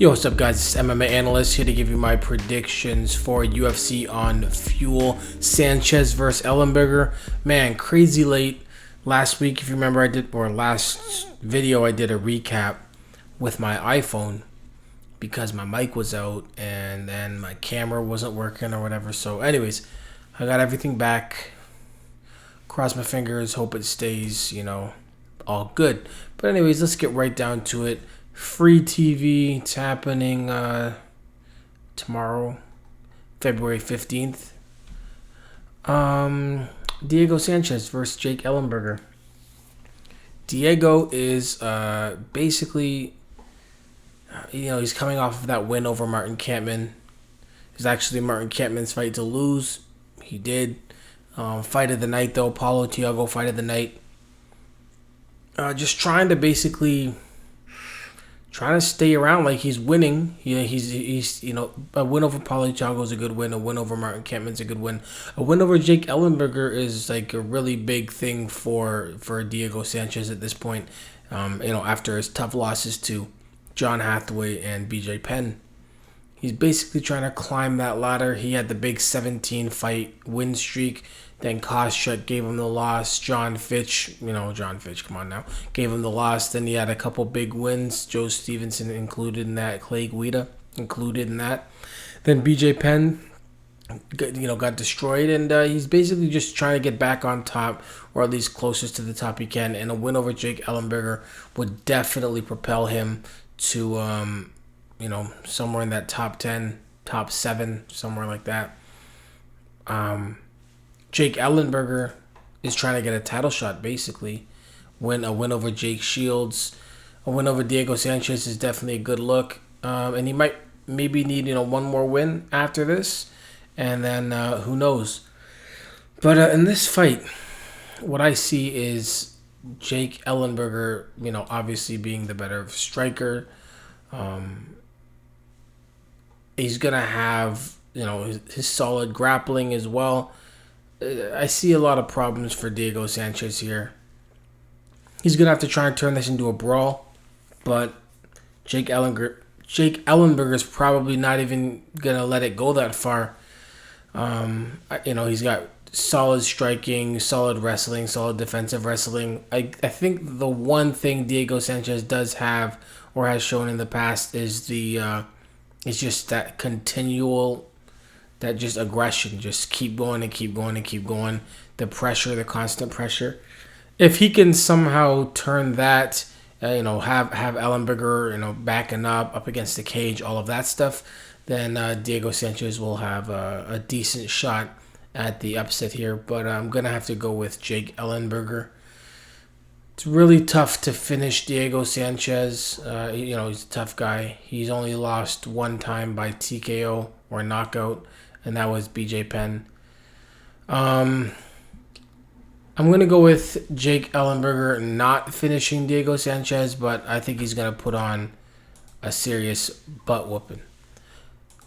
Yo, what's up, guys? It's MMA Analyst here to give you my predictions for UFC on Fuel. Sanchez versus Ellenberger. Man, crazy late. Last week, if you remember, last video, I did a recap with my iPhone because my mic was out and then my camera wasn't working or whatever. So anyways, I got everything back. Cross my fingers, hope it stays, all good. But anyways, let's get right down to it. Free TV, it's happening tomorrow, February 15th. Diego Sanchez versus Jake Ellenberger. Diego is basically, he's coming off of that win over Martin Kampmann. It's actually Martin Kampmann's fight to lose. He did. Fight of the night, though. Paulo Thiago fight of the night. Just trying to stay around like he's winning. Yeah, he's a win over Paulo Thiago is a good win. A win over Martin Kampmann's a good win. A win over Jake Ellenberger is like a really big thing for Diego Sanchez at this point. After his tough losses to John Hathaway and BJ Penn, he's basically trying to climb that ladder. He had the big 17 fight win streak. Then Koscheck gave him the loss. John Fitch, come on now, gave him the loss. Then he had a couple big wins. Joe Stevenson included in that. Clay Guida included in that. Then BJ Penn, got destroyed. And he's basically just trying to get back on top, or at least closest to the top he can. And a win over Jake Ellenberger would definitely propel him to, somewhere in that top 10, top 7, somewhere like that. Jake Ellenberger is trying to get a title shot, basically. A win over Jake Shields. A win over Diego Sanchez is definitely a good look. And he might maybe need, one more win after this. And then who knows. But in this fight, what I see is Jake Ellenberger, obviously being the better striker. He's going to have, his solid grappling as well. I see a lot of problems for Diego Sanchez here. He's going to have to try and turn this into a brawl, but Jake Ellenberger is probably not even going to let it go that far. He's got solid striking, solid wrestling, solid defensive wrestling. I think the one thing Diego Sanchez does have or has shown in the past is it's just that continual, that just aggression, just keep going and keep going and keep going. The pressure, the constant pressure. If he can somehow turn that, have Ellenberger, backing up against the cage, all of that stuff, then Diego Sanchez will have a decent shot at the upset here. But I'm going to have to go with Jake Ellenberger. It's really tough to finish Diego Sanchez. He's a tough guy. He's only lost one time by TKO or knockout, and that was BJ Penn. I'm going to go with Jake Ellenberger not finishing Diego Sanchez, but I think he's going to put on a serious butt whooping.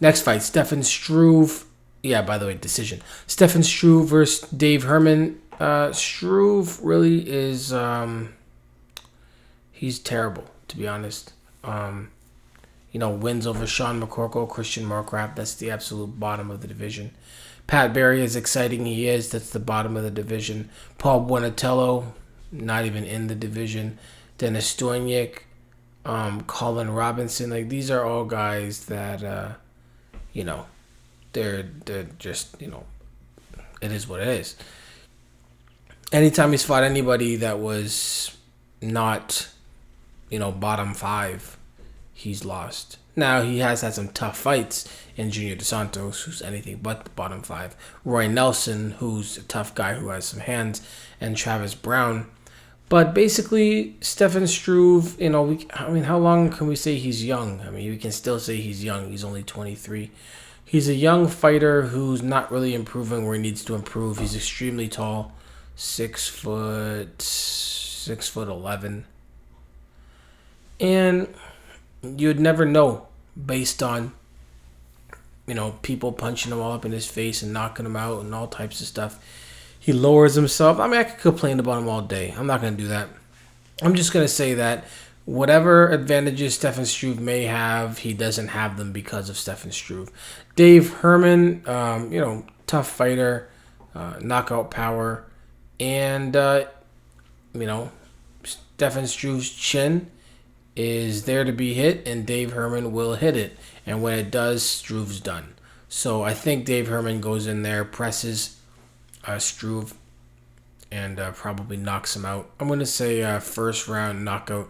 Next fight, Stefan Struve. Yeah, by the way, decision. Stefan Struve versus Dave Herman. Struve really is, he's terrible, to be honest. Wins over Sean McCorkle, Christian Markrap. That's the absolute bottom of the division. Pat Barry, as exciting he is, that's the bottom of the division. Paul Buonatello, not even in the division. Dennis Stoyniak, Colin Robinson. These are all guys that, they're just, it is what it is. Anytime he's fought anybody that was not, bottom 5, he's lost. Now, he has had some tough fights in Junior Dos Santos, who's anything but the bottom 5. Roy Nelson, who's a tough guy who has some hands, and Travis Brown. But basically, Stefan Struve, how long can we say he's young? We can still say he's young. He's only 23. He's a young fighter who's not really improving where he needs to improve. He's extremely tall, 6'11". And you'd never know based on, people punching him all up in his face and knocking him out and all types of stuff. He lowers himself. I could complain about him all day. I'm not going to do that. I'm just going to say that whatever advantages Stefan Struve may have, he doesn't have them because of Stefan Struve. Dave Herman, tough fighter, knockout power, and Stefan Struve's chin is there to be hit, and Dave Herman will hit it. And when it does, Struve's done. So I think Dave Herman goes in there, presses Struve, and probably knocks him out. I'm going to say first round knockout.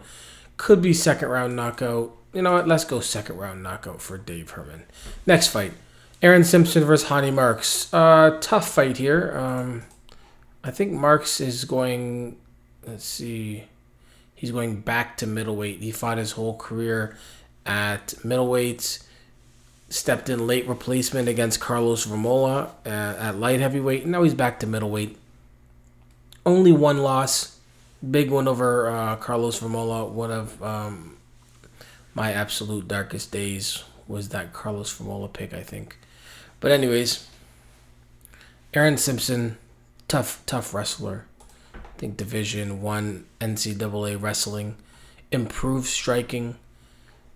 Could be second round knockout. You know what? Let's go second round knockout for Dave Herman. Next fight. Aaron Simpson versus Hani Marks. Tough fight here. I think Marks is going... Let's see... He's going back to middleweight. He fought his whole career at middleweight. Stepped in late replacement against Carlos Romola at light heavyweight. And now he's back to middleweight. Only one loss. Big one over Carlos Romola. One of my absolute darkest days was that Carlos Romola pick, I think. But anyways, Aaron Simpson, tough wrestler. I think Division I NCAA wrestling, improved striking.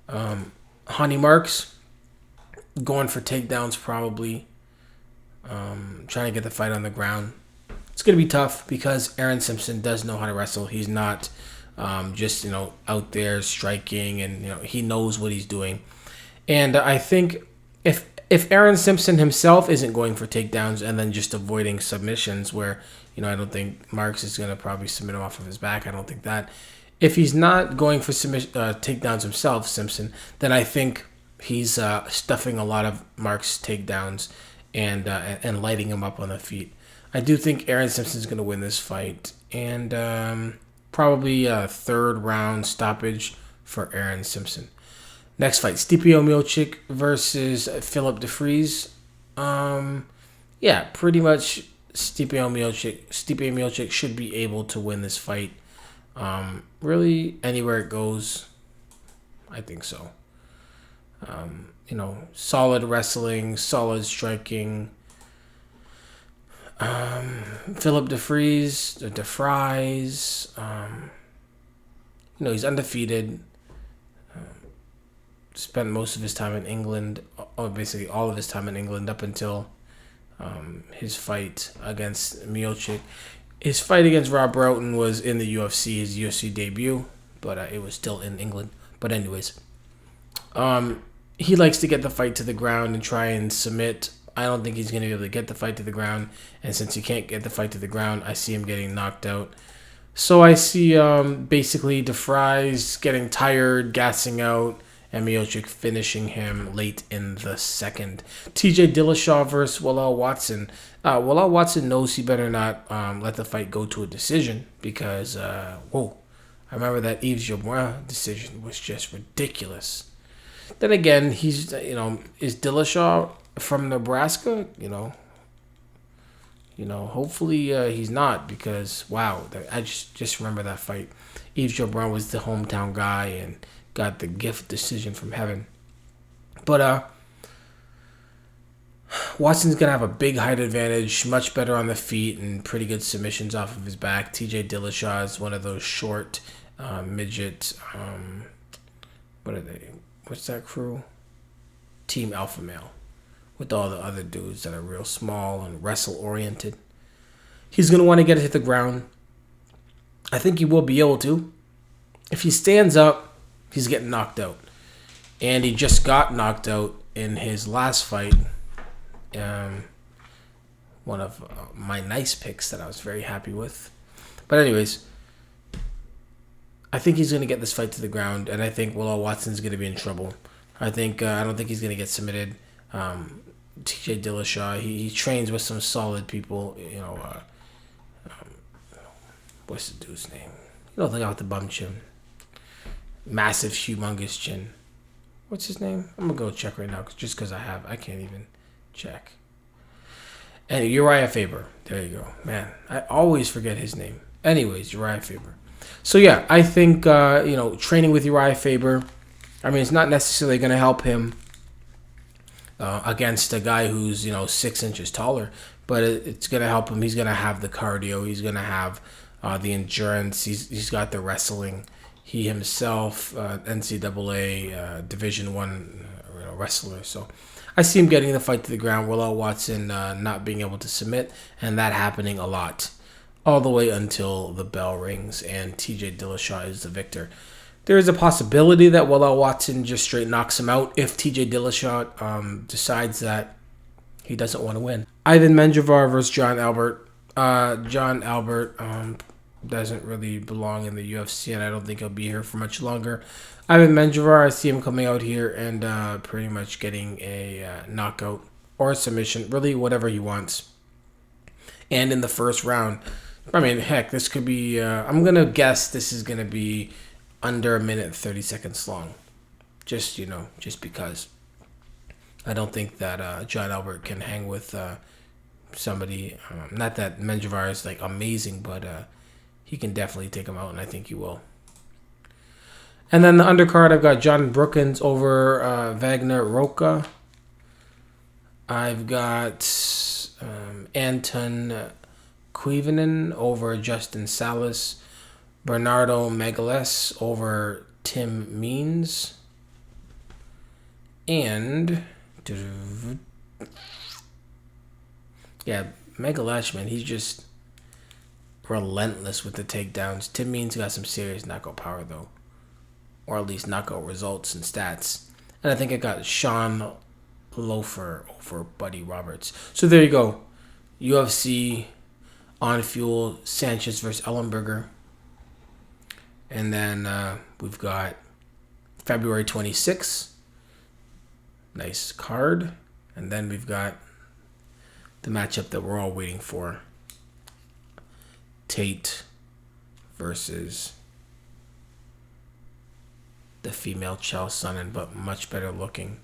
Hani Marks going for takedowns probably. Trying to get the fight on the ground. It's going to be tough because Aaron Simpson does know how to wrestle. He's not just out there striking, and he knows what he's doing. And I think if Aaron Simpson himself isn't going for takedowns and then just avoiding submissions, where I don't think Marks is going to probably submit him off of his back. I don't think that. If he's not going for takedowns himself, Simpson, then I think he's stuffing a lot of Marks' takedowns and lighting him up on the feet. I do think Aaron Simpson's going to win this fight, and probably a third round stoppage for Aaron Simpson. Next fight, Stipe Miocic versus Philip DeFries. Pretty much Stipe Miocic should be able to win this fight. Really, anywhere it goes, I think so. Solid wrestling, solid striking. Philip DeFries, he's undefeated. Spent most of his time in England, or basically all of his time in England up until his fight against Miocic. His fight against Rob Broughton was in the UFC, his UFC debut, but it was still in England. But anyways, he likes to get the fight to the ground and try and submit. I don't think he's going to be able to get the fight to the ground, and since he can't get the fight to the ground, I see him getting knocked out. So I see basically DeFries getting tired, gassing out, and Miocic finishing him late in the second. TJ Dillashaw versus Wallah Watson. Wallah Watson knows he better not let the fight go to a decision because, I remember that Yves Jabouin decision was just ridiculous. Then again, he's, is Dillashaw from Nebraska? Hopefully he's not because, wow, I just remember that fight. Yves Jabouin was the hometown guy and got the gift decision from heaven. But Watson's going to have a big height advantage, much better on the feet, and pretty good submissions off of his back. TJ Dillashaw is one of those short, midget, what are they? What's that crew? Team Alpha Male. With all the other dudes that are real small and wrestle-oriented. He's going to want to get it to the ground. I think he will be able to. If he stands up, he's getting knocked out. And he just got knocked out in his last fight. One of my nice picks that I was very happy with. But anyways, I think he's going to get this fight to the ground. And I think Wallah Watson's going to be in trouble. I don't think he's going to get submitted. TJ Dillashaw, he trains with some solid people. What's the dude's name? The guy with the bum chin. Massive, humongous chin. What's his name? I'm going to go check right now just because I can't even check. And Uriah Faber. There you go. Man, I always forget his name. Anyways, Uriah Faber. So yeah, I think, training with Uriah Faber, it's not necessarily going to help him against a guy who's 6 inches taller, but it's gonna help him. He's gonna have the cardio. He's gonna have the endurance. He's got the wrestling. He himself, NCAA Division One wrestler. So I see him getting the fight to the ground. Will Watson not being able to submit, and that happening a lot, all the way until the bell rings and TJ Dillashaw is the victor. There is a possibility that Will Watson just straight knocks him out if TJ Dillashaw decides that he doesn't want to win. Ivan Menjivar versus John Albert. John Albert doesn't really belong in the UFC, and I don't think he'll be here for much longer. Ivan Menjivar, I see him coming out here and pretty much getting a knockout or a submission, really whatever he wants. And in the first round, I mean, heck, this could be, I'm going to guess this is going to be under a minute and 30 seconds long. Just because. I don't think that John Albert can hang with somebody. Not that Menjivar is like amazing, but he can definitely take him out, and I think he will. And then the undercard, I've got Jonathan Brookins over Vagner Rocha. I've got Anton Kuivanen over Justin Salas. Bernardo Magalhaes over Tim Means. And yeah, Magalhaes, man, he's just relentless with the takedowns. Tim Means got some serious knockout power, though. Or at least knockout results and stats. And I think I got Sean Loafer over Buddy Roberts. So there you go. UFC on fuel, Sanchez versus Ellenberger. And then we've got February 26th. Nice card. And then we've got the matchup that we're all waiting for. Tate versus the female Chael Sonnen, but much better looking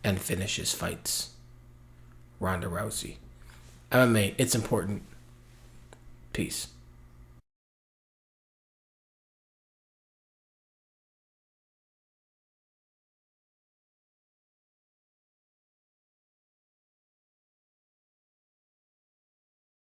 and finishes fights. Ronda Rousey. MMA, it's important. Peace.